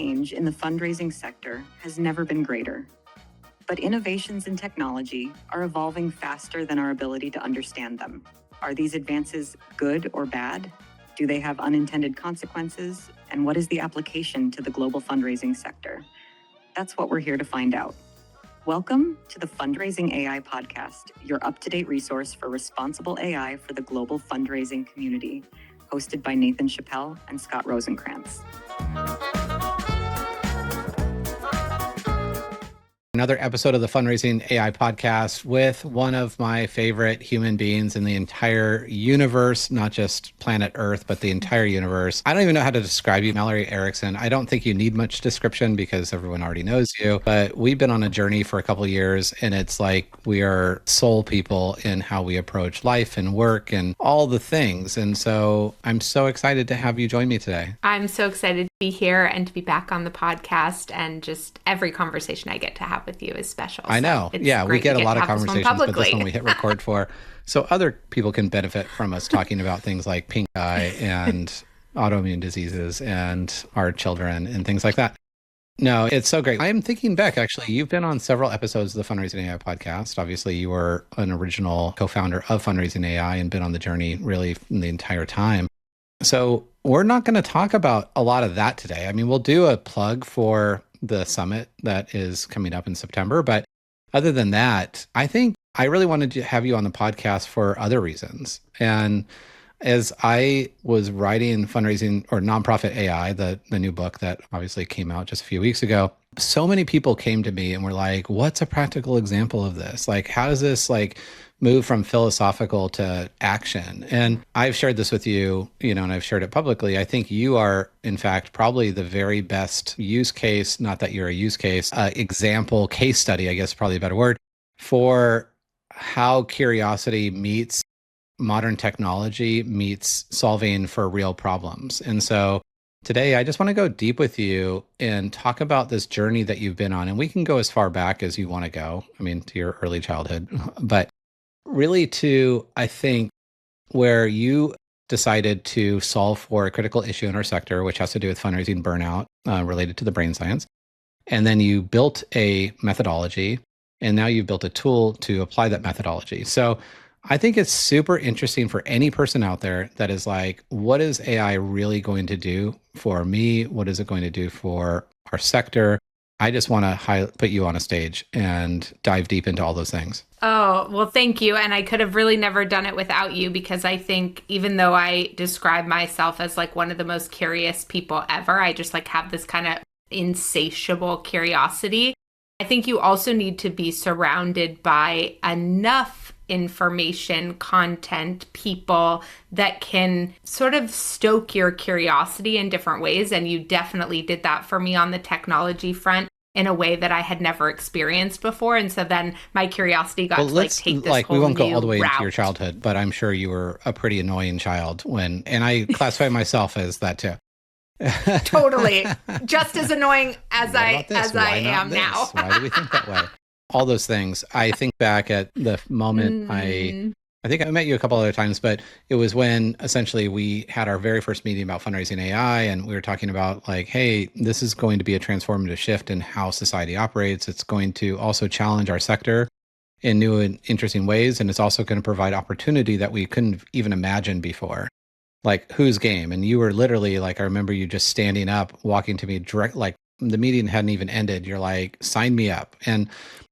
change in the fundraising sector has never been greater. But innovations in technology are evolving faster than our ability to understand them. Are these advances good or bad? Do they have unintended consequences? And what is the application to the global fundraising sector? That's what we're here to find out. Welcome to the Fundraising AI podcast, your up-to-date resource for responsible AI for the global fundraising community, hosted by Nathan Chappell and Scott Rosenkrantz. Another episode of the Fundraising AI podcast with one of my favorite human beings in the entire universe, not just planet Earth, but the entire universe. I don't even know how to describe you, Mallory Erickson. I don't think you need much description because everyone already knows you, but we've been on a journey for a couple of years, and it's like we are soul people in how we approach life and work and all the things. And so I'm so excited to have you join me today. I'm so excited to be here and to be back on the podcast, and just every conversation I get to have with you is special. I know. Yeah, we get a lot of conversations, but this one we hit record for. So other people can benefit from us talking about things like pink eye and autoimmune diseases and our children and things like that. No, it's so great. I am thinking back, actually, you've been on several episodes of the Fundraising AI podcast. Obviously, you were an original co-founder of Fundraising AI and been on the journey really the entire time. So we're not going to talk about a lot of that today. I mean, we'll do a plug for the summit that is coming up in September. But other than that, I think I really wanted to have you on the podcast for other reasons. And as I was writing Fundraising or Nonprofit AI, the new book that obviously came out just a few weeks ago, so many people came to me and were like, what's a practical example of this? Like, how does this move from philosophical to action? And I've shared this with you, and I've shared it publicly. I think you are, in fact, probably the very best use case, not that you're a use case, example, case study, I guess is probably a better word, for how curiosity meets modern technology meets solving for real problems. And so today, I just want to go deep with you and talk about this journey that you've been on. And we can go as far back as you want to go, to your early childhood, but really to, I think, where you decided to solve for a critical issue in our sector, which has to do with fundraising burnout related to the brain science. And then you built a methodology, and now you've built a tool to apply that methodology. So I think it's super interesting for any person out there that is like, what is AI really going to do for me? What is it going to do for our sector? I just want to put you on a stage and dive deep into all those things. Oh, well, thank you. And I could have really never done it without you, because I think even though I describe myself as one of the most curious people ever, I just have this kind of insatiable curiosity. I think you also need to be surrounded by enough information, content, people that can sort of stoke your curiosity in different ways. And you definitely did that for me on the technology front in a way that I had never experienced before. And so then my curiosity got to take this whole we won't go all the way route into your childhood, but I'm sure you were a pretty annoying child and I classify myself as that too. Totally. Just as annoying as I am now. Why do we think that way? All those things. I think back at the moment I think I met you a couple other times, but it was when essentially we had our very first meeting about fundraising AI, and we were talking about hey, this is going to be a transformative shift in how society operates. It's going to also challenge our sector in new and interesting ways, and it's also going to provide opportunity that we couldn't even imagine before. Who's game? And you were literally I remember you just standing up, walking to me direct, the meeting hadn't even ended. You're like, sign me up. And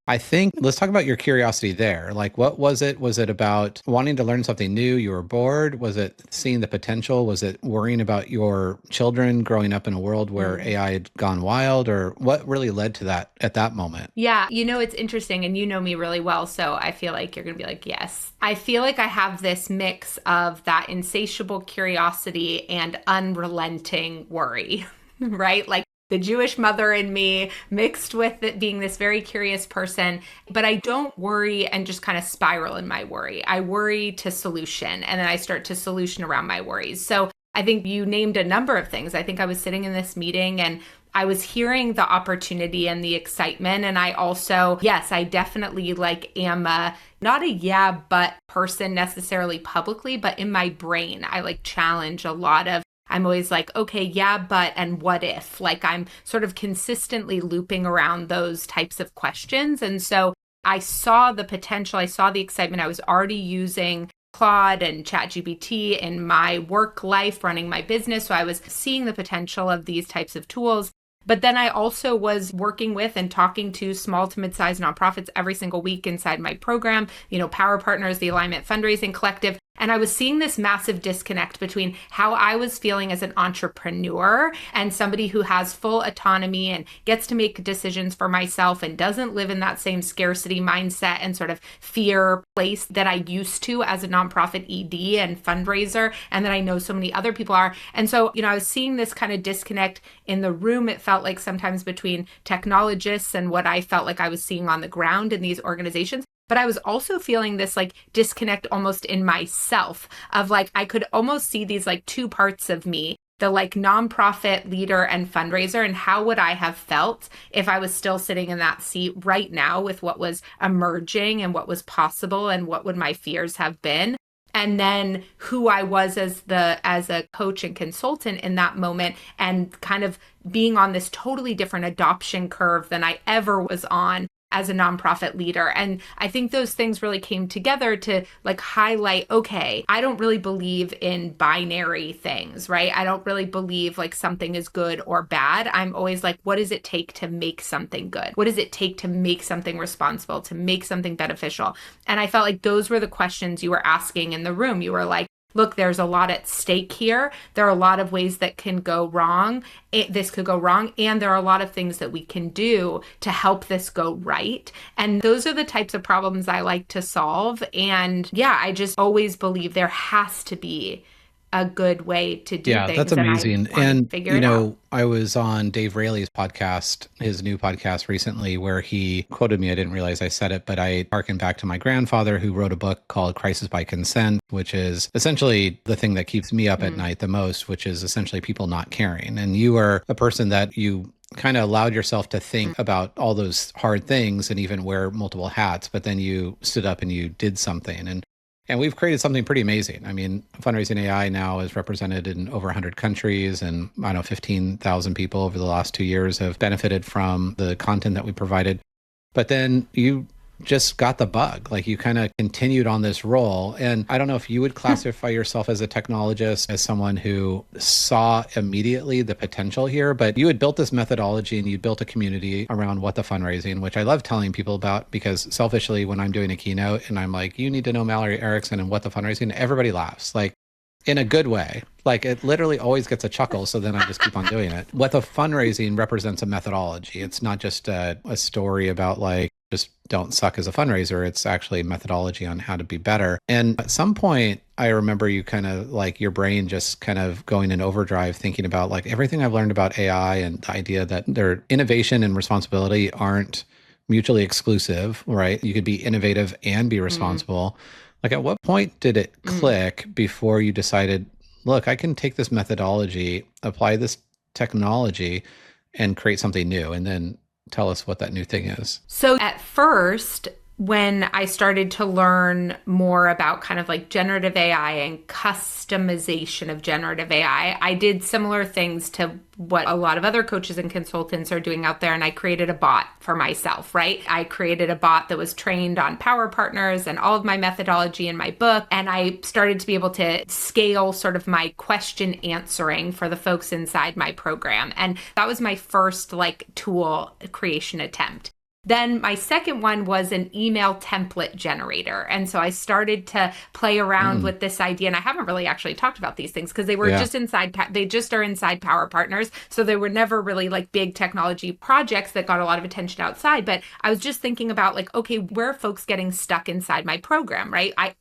I think let's talk about your curiosity there. What was it? Was it about wanting to learn something new? You were bored? Was it seeing the potential? Was it worrying about your children growing up in a world where AI had gone wild? Or what really led to that at that moment? Yeah, it's interesting, and you know me really well, so I feel like you're going to be yes. I feel like I have this mix of that insatiable curiosity and unrelenting worry, right? The Jewish mother in me mixed with it being this very curious person. But I don't worry and just kind of spiral in my worry. I worry to solution, and then I start to solution around my worries. So I think you named a number of things. I think I was sitting in this meeting and I was hearing the opportunity and the excitement. And I also, yes, I definitely am not a yeah, but person necessarily publicly, but in my brain, I challenge a lot of I'm always like, okay, yeah, but, and what if? Like I'm sort of consistently looping around those types of questions. And so I saw the potential, I saw the excitement. I was already using Claude and ChatGPT in my work life, running my business. So I was seeing the potential of these types of tools. But then I also was working with and talking to small to mid-sized nonprofits every single week inside my program, Power Partners, the Alignment Fundraising Collective. And I was seeing this massive disconnect between how I was feeling as an entrepreneur and somebody who has full autonomy and gets to make decisions for myself and doesn't live in that same scarcity mindset and sort of fear place that I used to as a nonprofit ED and fundraiser, and that I know so many other people are. And so, I was seeing this kind of disconnect in the room. It felt like sometimes between technologists and what I felt like I was seeing on the ground in these organizations. But I was also feeling this like disconnect almost in myself of like, I could almost see these like two parts of me, the like nonprofit leader and fundraiser, and how would I have felt if I was still sitting in that seat right now with what was emerging and what was possible and what would my fears have been. And then who I was as a coach and consultant in that moment, and kind of being on this totally different adoption curve than I ever was on as a nonprofit leader. And I think those things really came together to like highlight, okay, I don't really believe in binary things, right? I don't really believe like something is good or bad. I'm always like, what does it take to make something good? What does it take to make something responsible, to make something beneficial? And I felt like those were the questions you were asking in the room. You were like, look, there's a lot at stake here. There are a lot of ways that can go wrong. This could go wrong. And there are a lot of things that we can do to help this go right. And those are the types of problems I like to solve. And yeah, I just always believe there has to be a good way to do things. Yeah, that's amazing. And, out. I was on Dave Rayleigh's podcast, his new podcast recently, where he quoted me. I didn't realize I said it, but I harkened back to my grandfather, who wrote a book called Crisis by Consent, which is essentially the thing that keeps me up at night the most, which is essentially people not caring. And you are a person that you kind of allowed yourself to think about all those hard things and even wear multiple hats, but then you stood up and you did something. And we've created something pretty amazing. I mean, Fundraising AI now is represented in over 100 countries, and 15,000 people over the last 2 years have benefited from the content that we provided. But then you just got the bug. Like you kind of continued on this role. And I don't know if you would classify yourself as a technologist, as someone who saw immediately the potential here, but you had built this methodology and you built a community around What the Fundraising, which I love telling people about, because selfishly, when I'm doing a keynote and I'm like, you need to know Mallory Erickson and What the Fundraising, everybody laughs, like in a good way. Like it literally always gets a chuckle. So then I just keep on doing it. What the Fundraising represents a methodology. It's not just a story about like, just don't suck as a fundraiser. It's actually a methodology on how to be better. And at some point, I remember you kind of like your brain just kind of going in overdrive, thinking about like everything I've learned about AI and the idea that their innovation and responsibility aren't mutually exclusive, right? You could be innovative and be responsible. Like at what point did it click before you decided, look, I can take this methodology, apply this technology, and create something new? And then tell us what that new thing is. So at first, when I started to learn more about kind of like generative AI and customization of generative AI, I did similar things to what a lot of other coaches and consultants are doing out there. And I created a bot for myself, right? I created a bot that was trained on Power Partners and all of my methodology in my book. And I started to be able to scale sort of my question answering for the folks inside my program. And that was my first like tool creation attempt. Then my second one was an email template generator. And so I started to play around with this idea. And I haven't really actually talked about these things because they were just they just are inside Power Partners. So they were never really like big technology projects that got a lot of attention outside. But I was just thinking about like, okay, where are folks getting stuck inside my program, right? I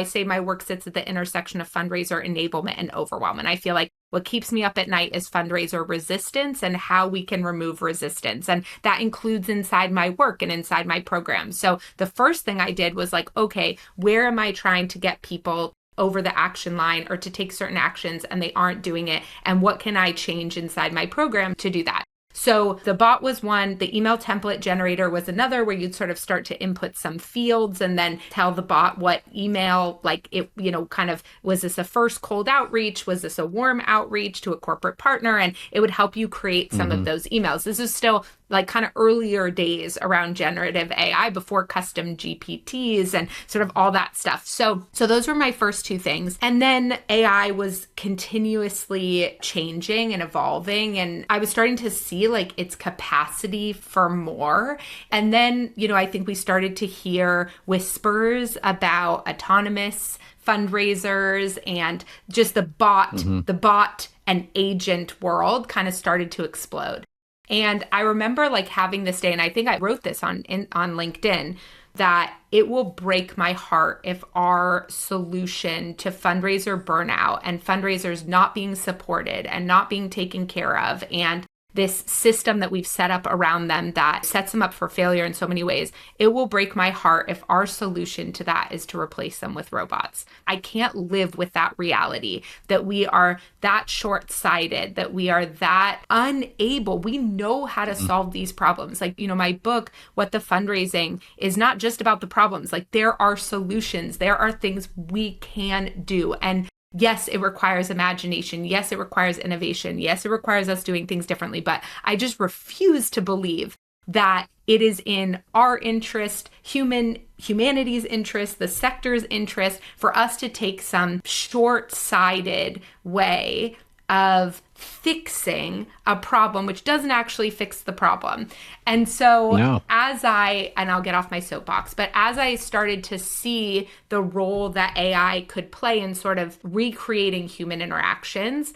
say my work sits at the intersection of fundraiser enablement and overwhelm. And I feel like what keeps me up at night is fundraiser resistance and how we can remove resistance. And that includes inside my work and inside my program. So the first thing I did was like, okay, where am I trying to get people over the action line or to take certain actions and they aren't doing it? And what can I change inside my program to do that? So the bot was one, the email template generator was another, where you'd sort of start to input some fields and then tell the bot what email, like it, kind of, was this a first cold outreach? Was this a warm outreach to a corporate partner? And it would help you create some of those emails. This is still like kind of earlier days around generative AI, before custom GPTs and sort of all that stuff. So those were my first two things. And then AI was continuously changing and evolving. And I was starting to see like its capacity for more. And then, I think we started to hear whispers about autonomous fundraisers, and just the bot and agent world kind of started to explode. And I remember like having this day, and I think I wrote this on LinkedIn, that it will break my heart if our solution to fundraiser burnout and fundraisers not being supported and not being taken care of, and this system that we've set up around them that sets them up for failure in so many ways, it will break my heart if our solution to that is to replace them with robots. I can't live with that reality, that we are that short-sighted, that we are that unable. We know how to solve these problems. Like, my book, What the Fundraising, is not just about the problems. Like, there are solutions. There are things we can do. And yes, it requires imagination. Yes, it requires innovation. Yes, it requires us doing things differently. But I just refuse to believe that it is in our interest, humanity's interest, the sector's interest, for us to take some short-sighted way of fixing a problem, which doesn't actually fix the problem. And so and I'll get off my soapbox, but as I started to see the role that AI could play in sort of recreating human interactions,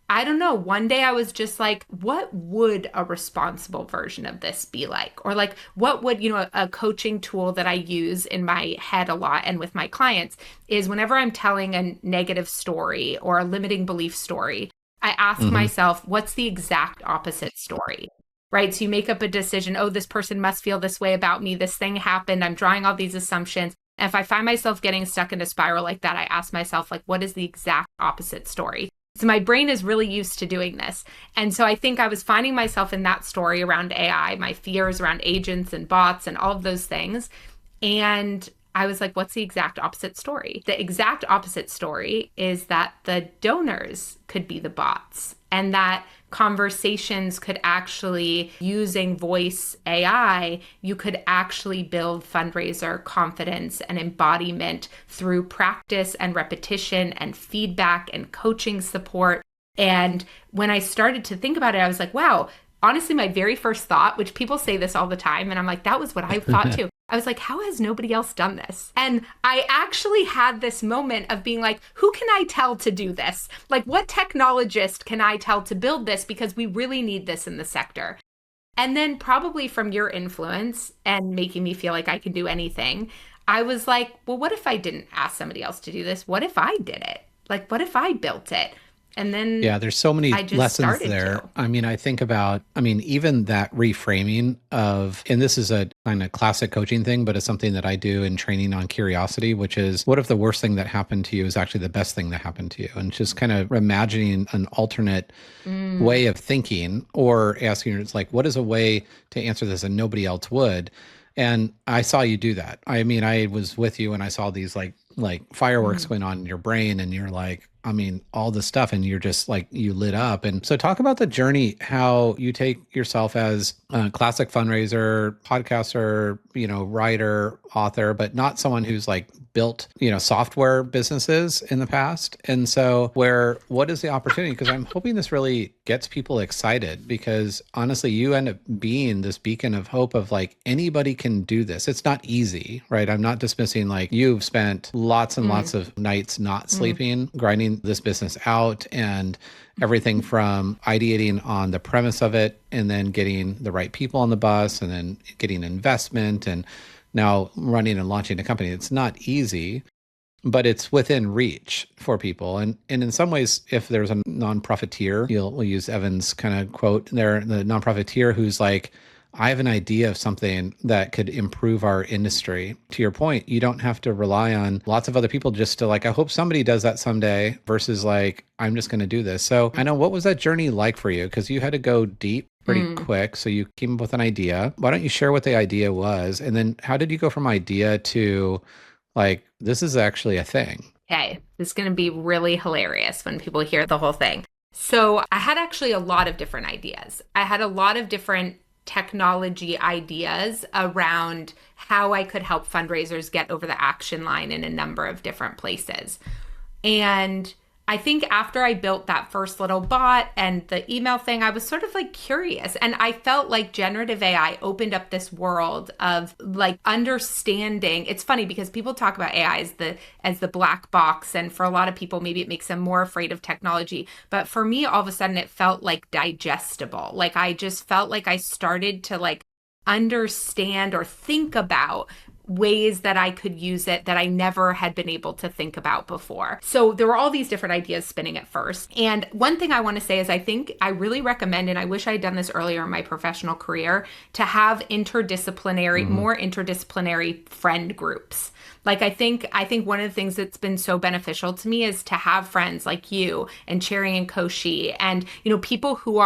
I don't know, one day I was just like, what would a responsible version of this be like? Or like, what would, a coaching tool that I use in my head a lot and with my clients is, whenever I'm telling a negative story or a limiting belief story, I ask myself, what's the exact opposite story, right? So you make up a decision, oh, this person must feel this way about me. This thing happened. I'm drawing all these assumptions. And if I find myself getting stuck in a spiral like that, I ask myself, like, what is the exact opposite story? So my brain is really used to doing this. And so I think I was finding myself in that story around AI, my fears around agents and bots and all of those things. And I was like, what's the exact opposite story? The exact opposite story is that the donors could be the bots, and that conversations could actually, using voice AI, you could actually build fundraiser confidence and embodiment through practice and repetition and feedback and coaching support. And when I started to think about it, I was like, wow, honestly, my very first thought, which people say this all the time, and I'm like, that was what I thought too. I was like, how has nobody else done this? And I actually had this moment of being like, who can I tell to do this? Like, what technologist can I tell to build this? Because we really need this in the sector. And then probably from your influence and making me feel like I can do anything, I was like, well, what if I didn't ask somebody else to do this? What if I did it? Like, what if I built it? And then there's so many lessons there. I mean, I think about, even that reframing of, and this is a kind of classic coaching thing, but it's something that I do in training on curiosity, which is, what if the worst thing that happened to you is actually the best thing that happened to you? And just kind of imagining an alternate way of thinking, or asking, it's like, what is a way to answer this and nobody else would? And I saw you do that. I mean, I was with you and I saw these like fireworks going on in your brain, and you're like, all this stuff, and you're just like, you lit up. And so talk about the journey, how you take yourself as a classic fundraiser, podcaster, writer, author, but not someone who's like built, software businesses in the past. And so what is the opportunity? Because I'm hoping this really gets people excited, because honestly, you end up being this beacon of hope of like, anybody can do this. It's not easy, right? I'm not dismissing, like, you've spent lots and lots of nights not sleeping, grinding this business out, and everything from ideating on the premise of it, and then getting the right people on the bus, and then getting investment, and now running and launching a company. It's not easy, but it's within reach for people. And in some ways, if there's a non-profiteer, we'll use Evan's kind of quote there, the non-profiteer who's like, I have an idea of something that could improve our industry. To your point, you don't have to rely on lots of other people just to like, I hope somebody does that someday, versus like, I'm just going to do this. So I know, what was that journey like for you? Because you had to go deep pretty quick. So you came up with an idea. Why don't you share what the idea was? And then how did you go from idea to like, this is actually a thing? Okay, this is going to be really hilarious when people hear the whole thing. So I had actually a lot of different ideas. I had a lot of different technology ideas around how I could help fundraisers get over the action line in a number of different places. And I think after I built that first little bot and the email thing, I was sort of like curious. And I felt like generative AI opened up this world of like understanding. It's funny because people talk about AI as the black box. And for a lot of people, maybe it makes them more afraid of technology. But for me, all of a sudden, it felt like digestible. Like I just felt like I started to like understand or think about ways that I could use it that I never had been able to think about before. So there were all these different ideas spinning at first. And one thing I want to say is I think I really recommend, and I wish I had done this earlier in my professional career, to have interdisciplinary, more interdisciplinary friend groups. Like I think one of the things that's been so beneficial to me is to have friends like you and Cherry and Koshi and, people who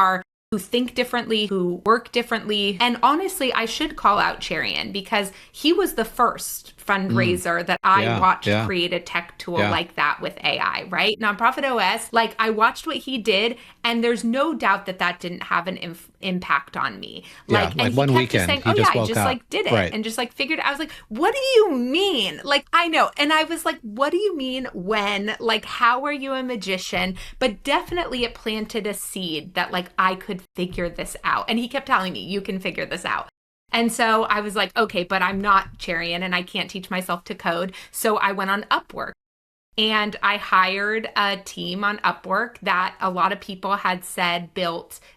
think differently, who work differently. And honestly, I should call out Cherian because he was the first fundraiser that I watched create a tech tool like that with AI, right? Nonprofit OS, like I watched what he did, and there's no doubt that didn't have an impact on me. Like one weekend, saying, he just woke up. Like did it and just like figured. I was like, what do you mean? Like I know, and I was like, what do you mean when? Like how are you a magician? But definitely it planted a seed that like I could figure this out. And he kept telling me, you can figure this out. And so I was like, okay, but I'm not Cherian and I can't teach myself to code. So I went on Upwork and I hired a team on Upwork that a lot of people had said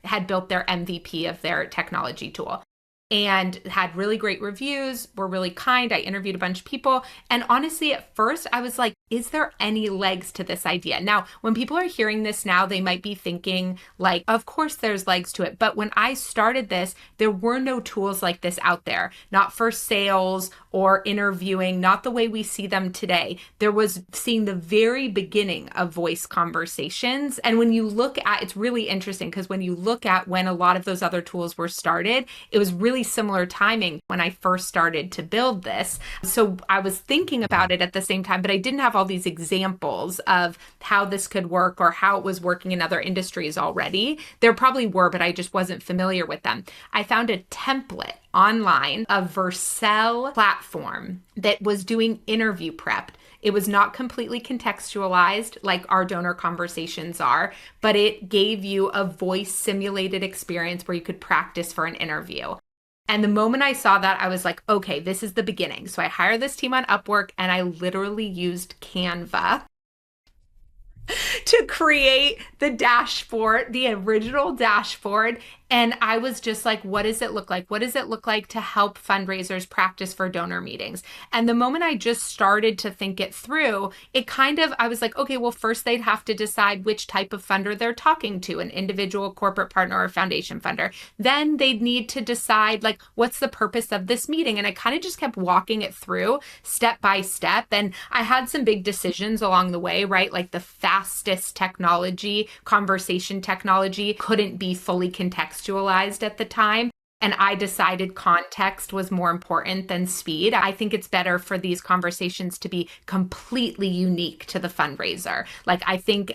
had built their MVP of their technology tool and had really great reviews, were really kind. I interviewed a bunch of people. And honestly, at first I was like, is there any legs to this idea? Now, when people are hearing this now, they might be thinking like, of course there's legs to it. But when I started this, there were no tools like this out there, not for sales or interviewing, not the way we see them today. There was seeing the very beginning of voice conversations. And when you look at, it's really interesting because when you look at when a lot of those other tools were started, it was really similar timing when I first started to build this. So I was thinking about it at the same time, but I didn't have all these examples of how this could work or how it was working in other industries already. There probably were, but I just wasn't familiar with them. I found a template online, a Vercel platform that was doing interview prep. It was not completely contextualized like our donor conversations are, but it gave you a voice simulated experience where you could practice for an interview. And the moment I saw that, I was like, okay, this is the beginning. So I hired this team on Upwork and I literally used Canva to create the dashboard, the original dashboard. And I was just like, what does it look like? What does it look like to help fundraisers practice for donor meetings? And the moment I just started to think it through, I was like, okay, well, first they'd have to decide which type of funder they're talking to, an individual corporate partner or foundation funder. Then they'd need to decide like, what's the purpose of this meeting? And I kind of just kept walking it through step by step. And I had some big decisions along the way, right? Like the fastest technology, conversation technology couldn't be fully contextualized at the time. And I decided context was more important than speed. I think it's better for these conversations to be completely unique to the fundraiser.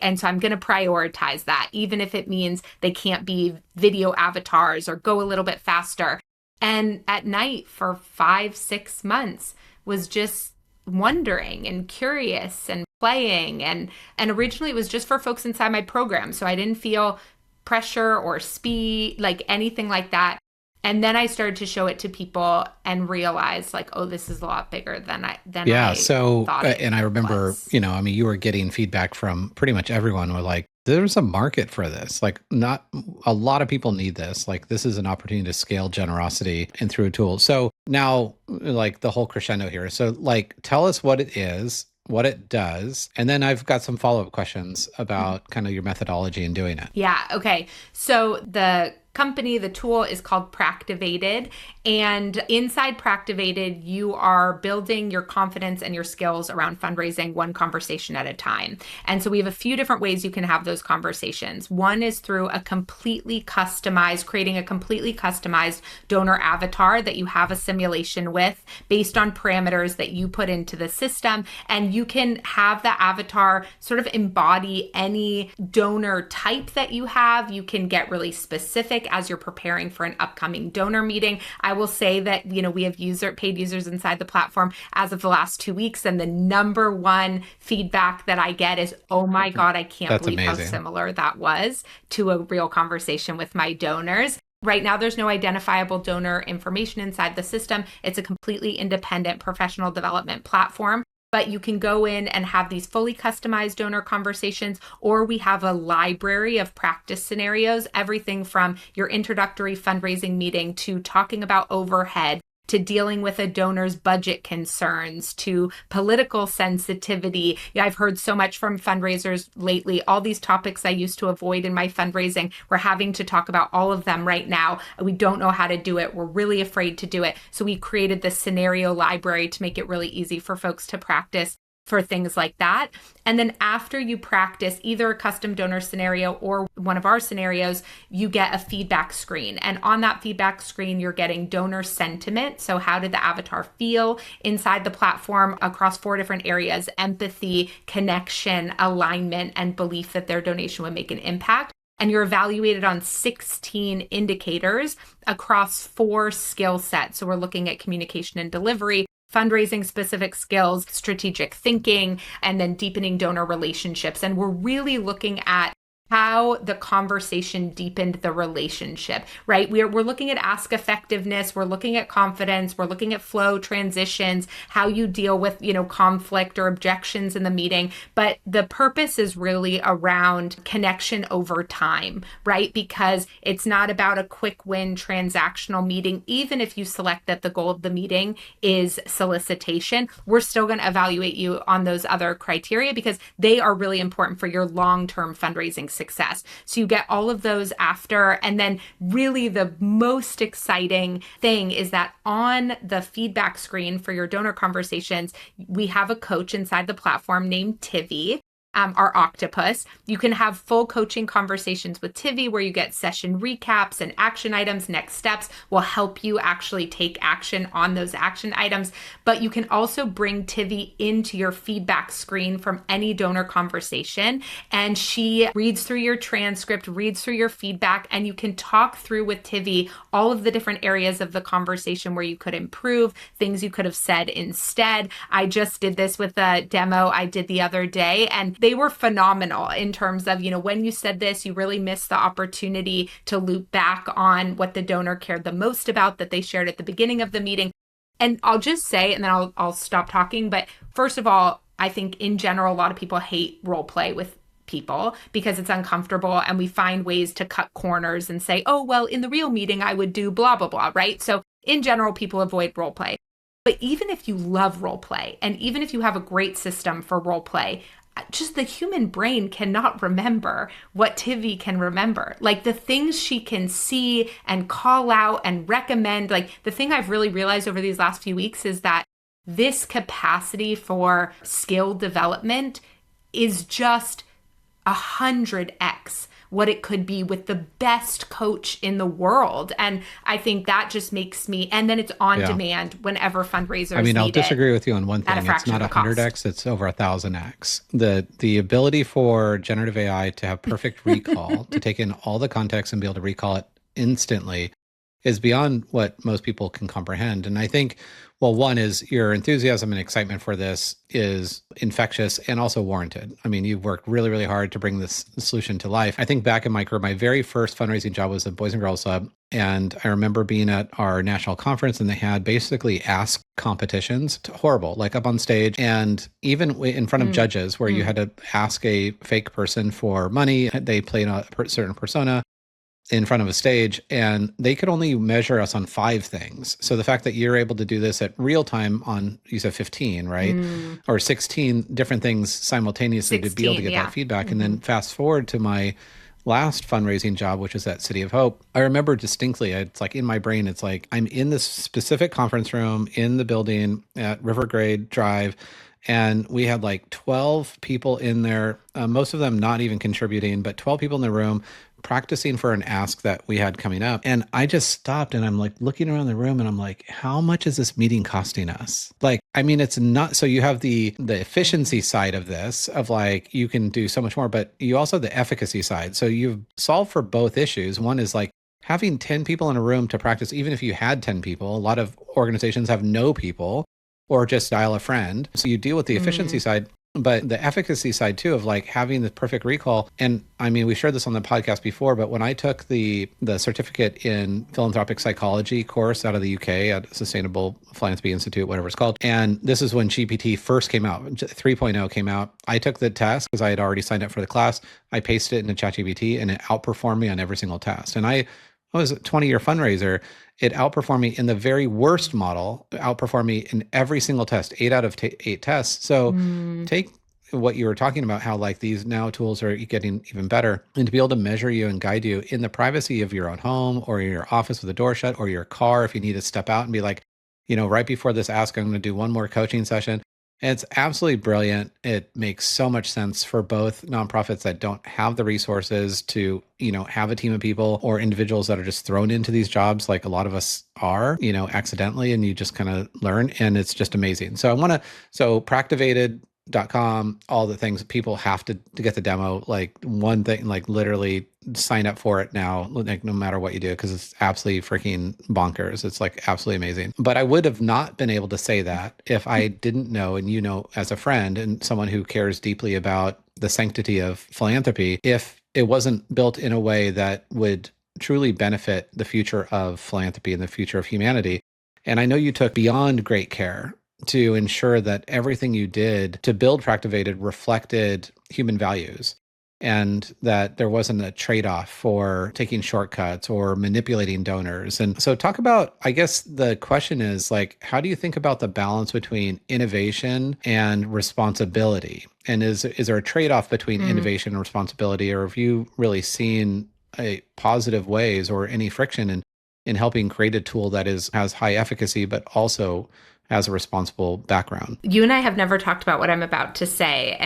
And so I'm going to prioritize that, even if it means they can't be video avatars or go a little bit faster. And at night for 5-6 months was just wondering and curious and playing. And originally it was just for folks inside my program. So I didn't feel pressure or speed, like anything like that. And then I started to show it to people and realized like, oh, this is a lot bigger than I thought and I remember, was. You were getting feedback from pretty much everyone were like, there's a market for this. Like not a lot of people need this. Like this is an opportunity to scale generosity and through a tool. So now like the whole crescendo here. So like, tell us what it is, what it does. And then I've got some follow-up questions about kind of your methodology in doing it. Yeah. Okay. So the company. The tool is called Practivated. And inside Practivated, you are building your confidence and your skills around fundraising one conversation at a time. And so we have a few different ways you can have those conversations. One is through creating a completely customized donor avatar that you have a simulation with based on parameters that you put into the system. And you can have the avatar sort of embody any donor type that you have. You can get really specific as you're preparing for an upcoming donor meeting. I will say that, we have paid users inside the platform as of the last 2 weeks. And the number one feedback that I get is, oh my God, I can't believe how similar that was to a real conversation with my donors. Right now, there's no identifiable donor information inside the system. It's a completely independent professional development platform. But you can go in and have these fully customized donor conversations, or we have a library of practice scenarios, everything from your introductory fundraising meeting to talking about overhead, to dealing with a donor's budget concerns, to political sensitivity. I've heard so much from fundraisers lately. All these topics I used to avoid in my fundraising, we're having to talk about all of them right now. We don't know how to do it. We're really afraid to do it. So we created this scenario library to make it really easy for folks to practice for things like that. And then after you practice either a custom donor scenario or one of our scenarios, you get a feedback screen. And on that feedback screen, you're getting donor sentiment. So how did the avatar feel inside the platform across 4 different areas: empathy, connection, alignment, and belief that their donation would make an impact. And you're evaluated on 16 indicators across 4 skill sets. So we're looking at communication and delivery, fundraising specific skills, strategic thinking, and then deepening donor relationships. And we're really looking at how the conversation deepened the relationship, right? We're looking at ask effectiveness, we're looking at confidence, we're looking at flow, transitions, how you deal with, conflict or objections in the meeting. But the purpose is really around connection over time, right? Because it's not about a quick win transactional meeting. Even if you select that the goal of the meeting is solicitation, we're still going to evaluate you on those other criteria because they are really important for your long-term fundraising success. So you get all of those after. And then really the most exciting thing is that on the feedback screen for your donor conversations, we have a coach inside the platform named Tivy. Our octopus. You can have full coaching conversations with Tivy where you get session recaps and action items. Next steps will help you actually take action on those action items. But you can also bring Tivy into your feedback screen from any donor conversation. And she reads through your transcript, reads through your feedback, and you can talk through with Tivy all of the different areas of the conversation where you could improve, things you could have said instead. I just did this with a demo I did the other day, and they were phenomenal in terms of, when you said this, you really missed the opportunity to loop back on what the donor cared the most about that they shared at the beginning of the meeting. And I'll just say, and then I'll stop talking. But first of all, I think in general, a lot of people hate role play with people because it's uncomfortable, and we find ways to cut corners and say, oh, well, in the real meeting, I would do blah, blah, blah, right? So in general, people avoid role play. But even if you love role play, and even if you have a great system for role play, just the human brain cannot remember what Tivy can remember. Like the things she can see and call out and recommend. Like the thing I've really realized over these last few weeks is that this capacity for skill development is just 100x what it could be with the best coach in the world. And I think that just makes me, and then it's on demand whenever fundraisers need I'll disagree it with you on one thing. It's not 100x, it's over 1,000x. The ability for generative AI to have perfect recall, to take in all the context and be able to recall it instantly is beyond what most people can comprehend. And I think, well, one is your enthusiasm and excitement for this is infectious and also warranted. I mean, you've worked really, really hard to bring this solution to life. I think back in my career, my very first fundraising job was at Boys and Girls Club. And I remember being at our national conference and they had basically ask competitions, horrible, like up on stage. And even in front of judges where you had to ask a fake person for money, they played a certain persona in front of a stage, and they could only measure us on 5 things. So the fact that you're able to do this at real time on, you said 15, right? Or 16 different things simultaneously to be able to get that feedback. And then fast forward to my last fundraising job, which was at City of Hope, I remember distinctly, it's like in my brain, it's like I'm in this specific conference room in the building at Rivergrade Drive, and we had like 12 people in there, most of them not even contributing, but 12 people in the room practicing for an ask that we had coming up. And I just stopped and I'm like looking around the room and I'm like, how much is this meeting costing us? Like, I mean, it's not, so you have the efficiency side of this, of like, you can do so much more, but you also have the efficacy side. So you've solved for both issues. One is like having 10 people in a room to practice, even if you had 10 people, a lot of organizations have no people or just dial a friend. So you deal with the efficiency side. But the efficacy side too, of like having the perfect recall. And I mean, we shared this on the podcast before, but when I took the certificate in philanthropic psychology course out of the UK at Sustainable Philanthropy Institute, whatever it's called, and this is when GPT first came out, 3.0 came out, I took the test because I had already signed up for the class. I pasted it into ChatGPT and it outperformed me on every single test. And I was a 20-year fundraiser. It outperformed me in the very worst model, outperformed me in every single test, 8 out of 8 tests. So take what you were talking about, how like these now tools are getting even better, and to be able to measure you and guide you in the privacy of your own home or your office with the door shut, or your car if you need to step out and be like, right before this ask, I'm going to do one more coaching session. And it's absolutely brilliant. It makes so much sense for both nonprofits that don't have the resources to, have a team of people, or individuals that are just thrown into these jobs like a lot of us are, accidentally, and you just kind of learn, and it's just amazing. So Practivated.com, all the things, people have to get the demo, like one thing, like literally sign up for it now, like no matter what you do, because it's absolutely freaking bonkers. It's like absolutely amazing. But I would have not been able to say that if I didn't know, and as a friend and someone who cares deeply about the sanctity of philanthropy, if it wasn't built in a way that would truly benefit the future of philanthropy and the future of humanity. And I know you took beyond great care to ensure that everything you did to build Practivated reflected human values, and that there wasn't a trade-off for taking shortcuts or manipulating donors. And so talk about, I guess the question is like, how do you think about the balance between innovation and responsibility? And is there a trade-off between innovation and responsibility, or have you really seen a positive ways or any friction in helping create a tool that has high efficacy, but also has a responsible background? You and I have never talked about what I'm about to say.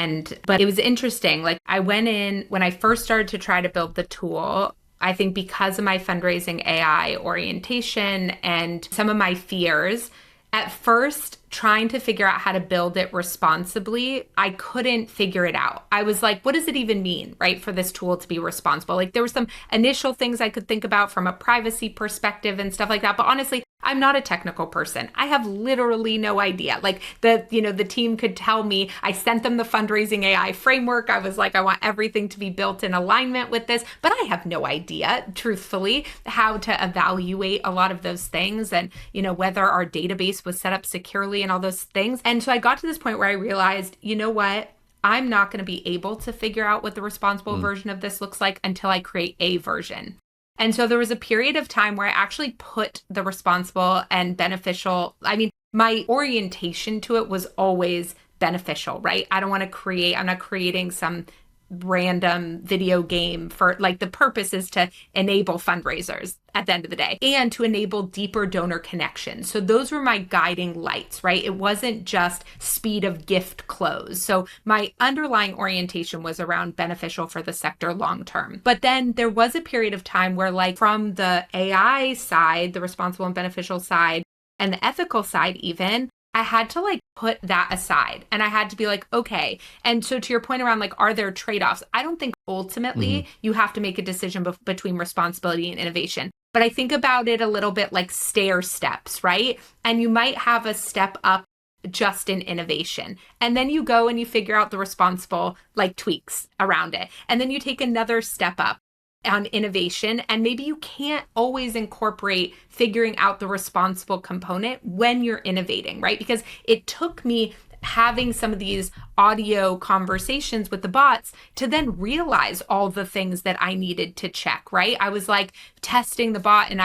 But it was interesting. Like, I went in, when I first started to try to build the tool, I think because of my fundraising AI orientation and some of my fears, at first, trying to figure out how to build it responsibly, I couldn't figure it out. I was like, what does it even mean, right, for this tool to be responsible? Like, there were some initial things I could think about from a privacy perspective and stuff like that. But honestly, I'm not a technical person. I have literally no idea. Like, the team could tell me. I sent them the fundraising AI framework. I was like, I want everything to be built in alignment with this, but I have no idea, truthfully, how to evaluate a lot of those things, and whether our database was set up securely and all those things. And so I got to this point where I realized, you know what? I'm not going to be able to figure out what the responsible version of this looks like until I create a version. And so there was a period of time where I actually put the responsible and beneficial, my orientation to it was always beneficial, right? I'm not creating some random video game for, like, the purpose is to enable fundraisers at the end of the day and to enable deeper donor connections. So those were my guiding lights, right? It wasn't just speed of gift close. So my underlying orientation was around beneficial for the sector long term. But then there was a period of time where, like, from the AI side, the responsible and beneficial side, and the ethical side even, I had to put that aside, and I had to be like, okay. And so to your point around are there trade-offs? I don't think ultimately you have to make a decision between responsibility and innovation, but I think about it a little bit like stair steps, right? And you might have a step up just in innovation, and then you go and you figure out the responsible tweaks around it. And then you take another step up on innovation, and maybe you can't always incorporate figuring out the responsible component when you're innovating, right? Because it took me having some of these audio conversations with the bots to then realize all the things that I needed to check, right? I was testing the bot, and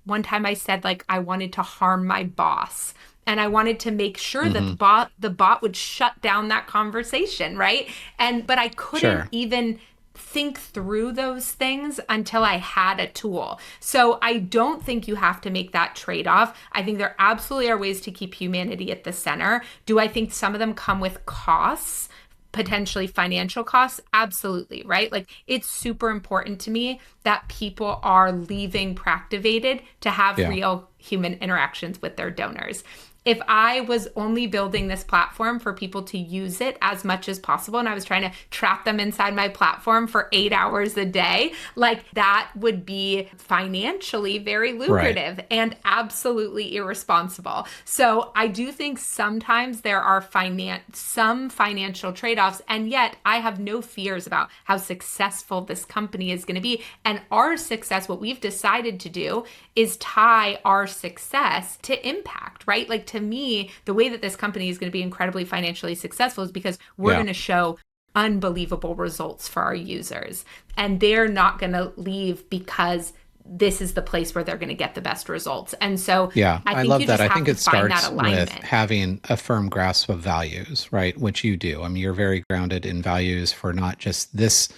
one time I said I wanted to harm my boss. And I wanted to make sure that the bot would shut down that conversation, right? But I couldn't even think through those things until I had a tool. So I don't think you have to make that trade-off. I think there absolutely are ways to keep humanity at the center. Do I think some of them come with costs? Potentially financial costs? Absolutely, right? Like, it's super important to me that people are leaving Practivated to have real human interactions with their donors. If I was only building this platform for people to use it as much as possible, and I was trying to trap them inside my platform for 8 hours a day, like, that would be financially very lucrative and absolutely irresponsible. So I do think sometimes there are some financial trade-offs, and yet I have no fears about how successful this company is going to be. And our success, what we've decided to do is tie our success to impact, right? Like, to me, the way that this company is going to be incredibly financially successful is because we're going to show unbelievable results for our users. And they're not going to leave because this is the place where they're going to get the best results. And so I love that. I think it starts with having a firm grasp of values, right? Which you do. I mean, you're very grounded in values for not just this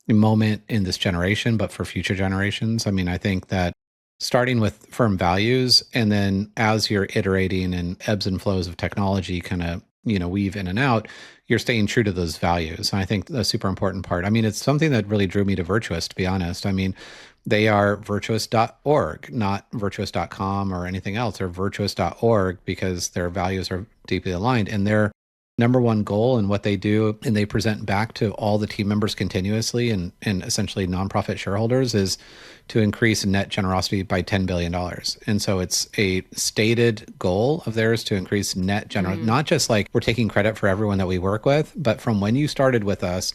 moment in this generation, but for future generations. I mean, I think that starting with firm values, and then as you're iterating and ebbs and flows of technology kind of, weave in and out, you're staying true to those values. And I think that's a super important part. I mean, it's something that really drew me to Virtuous, to be honest. I mean, they are virtuous.org, not virtuous.com or anything else. They're virtuous.org because their values are deeply aligned, and their number one goal and what they do, and they present back to all the team members continuously and essentially nonprofit shareholders, is to increase net generosity by $10 billion. And so it's a stated goal of theirs to increase net generosity, not just like we're taking credit for everyone that we work with, but from when you started with us,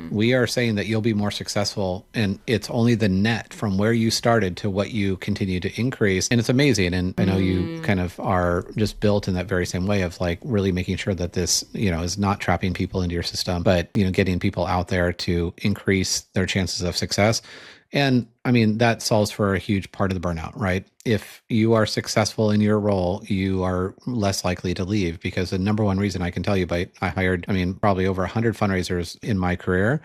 we are saying that you'll be more successful, and it's only the net from where you started to what you continue to increase. And it's amazing. And I know you kind of are just built in that very same way of like really making sure that this, is not trapping people into your system, but, getting people out there to increase their chances of success. And I mean, that solves for a huge part of the burnout, right? If you are successful in your role, you are less likely to leave, because the number one reason I can tell you, I hired, probably over 100 fundraisers in my career,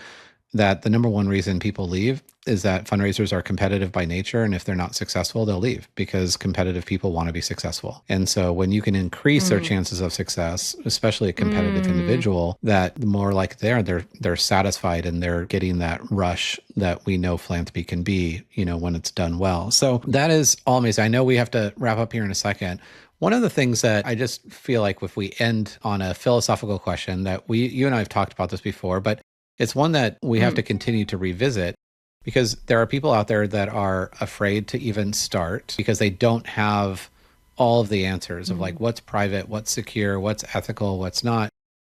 that the number one reason people leave is that fundraisers are competitive by nature. And if they're not successful, they'll leave because competitive people want to be successful. And so when you can increase their chances of success, especially a competitive individual, that the more like they're satisfied and they're getting that rush that we know philanthropy can be, when it's done well. So that is all amazing. I know we have to wrap up here in a second. One of the things that I just feel like if we end on a philosophical question that you and I have talked about this before, but it's one that we have to continue to revisit, because there are people out there that are afraid to even start because they don't have all of the answers of like what's private, what's secure, what's ethical, what's not,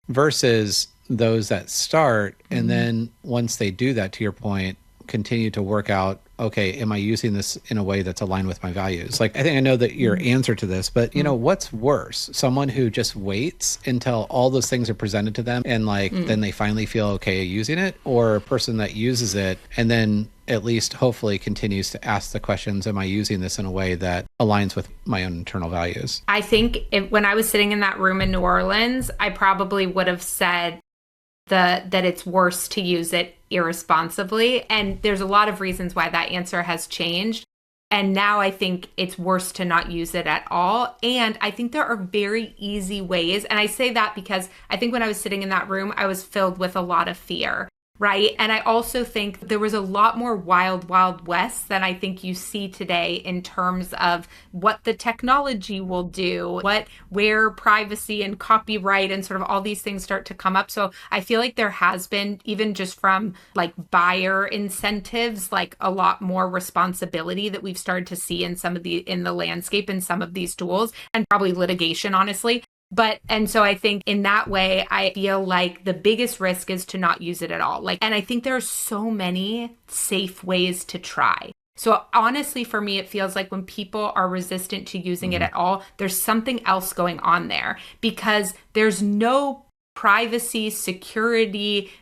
versus those that start. And then once they do that, to your point, continue to work out, okay, am I using this in a way that's aligned with my values? Like, I think I know that your answer to this, but what's worse? Someone who just waits until all those things are presented to them and then they finally feel okay using it, or a person that uses it and then at least hopefully continues to ask the questions, am I using this in a way that aligns with my own internal values? I think when I was sitting in that room in New Orleans, I probably would have said that it's worse to use it irresponsibly. And there's a lot of reasons why that answer has changed. And now I think it's worse to not use it at all. And I think there are very easy ways. And I say that because I think when I was sitting in that room, I was filled with a lot of fear, right? And I also think there was a lot more wild, wild west than I think you see today in terms of what the technology will do, where privacy and copyright and sort of all these things start to come up. So I feel like there has been, even just from like buyer incentives, like a lot more responsibility that we've started to see in in the landscape in some of these tools, and probably litigation, honestly. And so I think in that way, I feel like the biggest risk is to not use it at all. And I think there are so many safe ways to try. So honestly, for me, it feels like when people are resistant to using it at all, there's something else going on there, because there's no privacy, security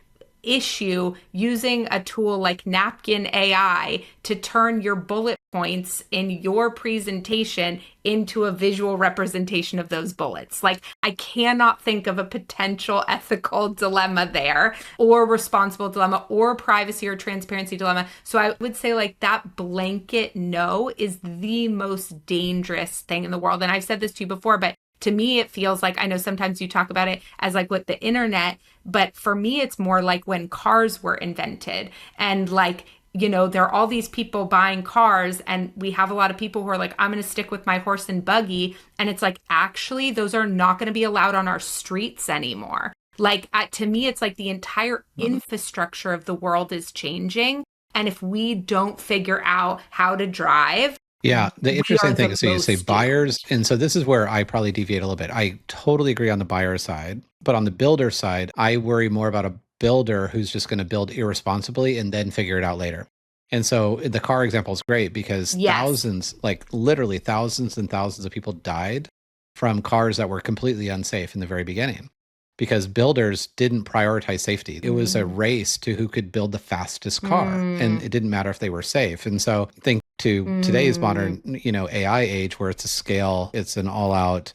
issue using a tool like Napkin AI to turn your bullet points in your presentation into a visual representation of those bullets. Like, I cannot think of a potential ethical dilemma there, or responsible dilemma, or privacy or transparency dilemma. So I would say like that blanket no is the most dangerous thing in the world. And I've said this to you before, but to me, it feels like, I know sometimes you talk about it as like with the internet, but for me, it's more like when cars were invented and like, there are all these people buying cars, and we have a lot of people who are like, I'm going to stick with my horse and buggy. And it's like, actually, those are not going to be allowed on our streets anymore. Like, to me, it's like the entire infrastructure of the world is changing. And if we don't figure out how to drive, yeah, the interesting thing is, so you say buyers, and so this is where I probably deviate a little bit. I totally agree on the buyer side, but on the builder side, I worry more about a builder who's just going to build irresponsibly and then figure it out later. And so the car example is great because thousands, like literally thousands and thousands of people died from cars that were completely unsafe in the very beginning because builders didn't prioritize safety. It was a race to who could build the fastest car, and it didn't matter if they were safe. And so think to today's modern, AI age where it's a scale, it's an all-out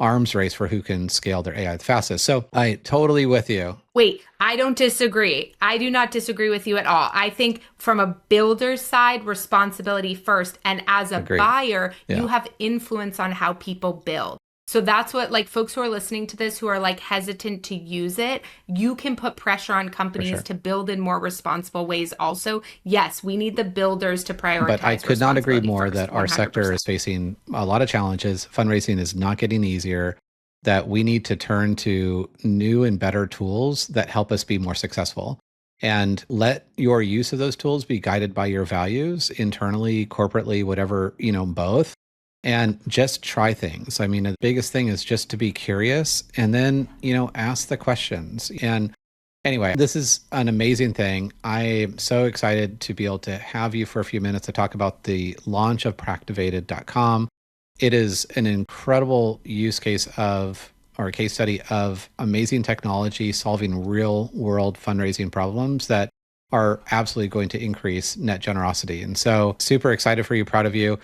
arms race for who can scale their AI the fastest. So I totally with you. Wait, I don't disagree. I do not disagree with you at all. I think from a builder's side, responsibility first. And as a buyer, you have influence on how people build. So that's what, like, folks who are listening to this who are like hesitant to use it, you can put pressure on companies to build in more responsible ways also. Yes, we need the builders to prioritize. But I could not agree more that our 100%. Sector is facing a lot of challenges. Fundraising is not getting easier, that we need to turn to new and better tools that help us be more successful. And let your use of those tools be guided by your values internally, corporately, whatever, both. And just try things. I mean, the biggest thing is just to be curious and then, ask the questions. And anyway, this is an amazing thing. I'm so excited to be able to have you for a few minutes to talk about the launch of Practivated.com. It is an incredible use case or case study of amazing technology solving real world fundraising problems that are absolutely going to increase net generosity. And so super excited for you, proud of you.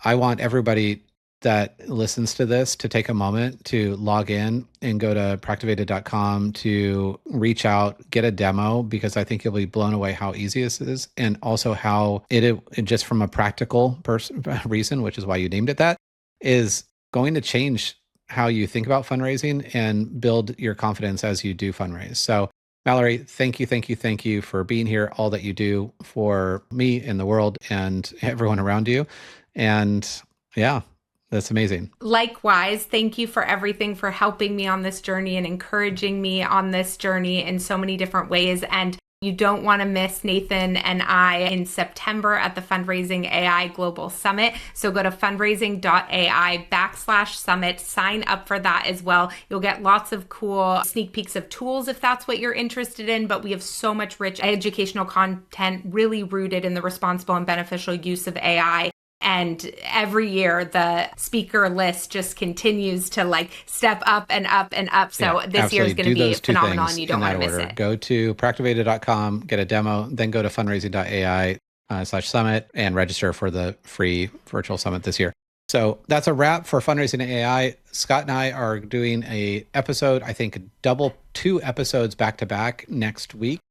I want everybody that listens to this to take a moment to log in and go to Practivated.com to reach out, get a demo, because I think you'll be blown away how easy this is. And also how it just from a practical reason, which is why you named it that, is going to change how you think about fundraising and build your confidence as you do fundraise. So Mallory, thank you for being here, all that you do for me and the world and everyone around you. And yeah, that's amazing. Likewise, thank you for everything, for helping me on this journey and encouraging me on this journey in so many different ways. And you don't want to miss Nathan and I in September at the Fundraising AI Global Summit. So go to fundraising.ai/summit, sign up for that as well. You'll get lots of cool sneak peeks of tools if that's what you're interested in, but we have so much rich educational content really rooted in the responsible and beneficial use of AI. And every year, the speaker list just continues to like step up and up and up. So this year is going to be phenomenal, and you don't want to miss it. Go to Practivated.com, get a demo, then go to fundraising.ai/summit and register for the free virtual summit this year. So that's a wrap for Fundraising AI. Scott and I are doing a episode, I think two episodes back to back next week,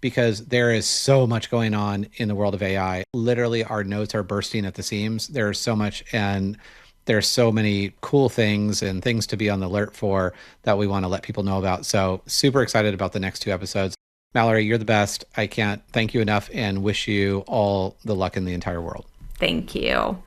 because there is so much going on in the world of AI. Literally, our notes are bursting at the seams. There's so much, and there's so many cool things and things to be on the alert for that we want to let people know about. So super excited about the next two episodes. Mallory, you're the best. I can't thank you enough and wish you all the luck in the entire world. Thank you.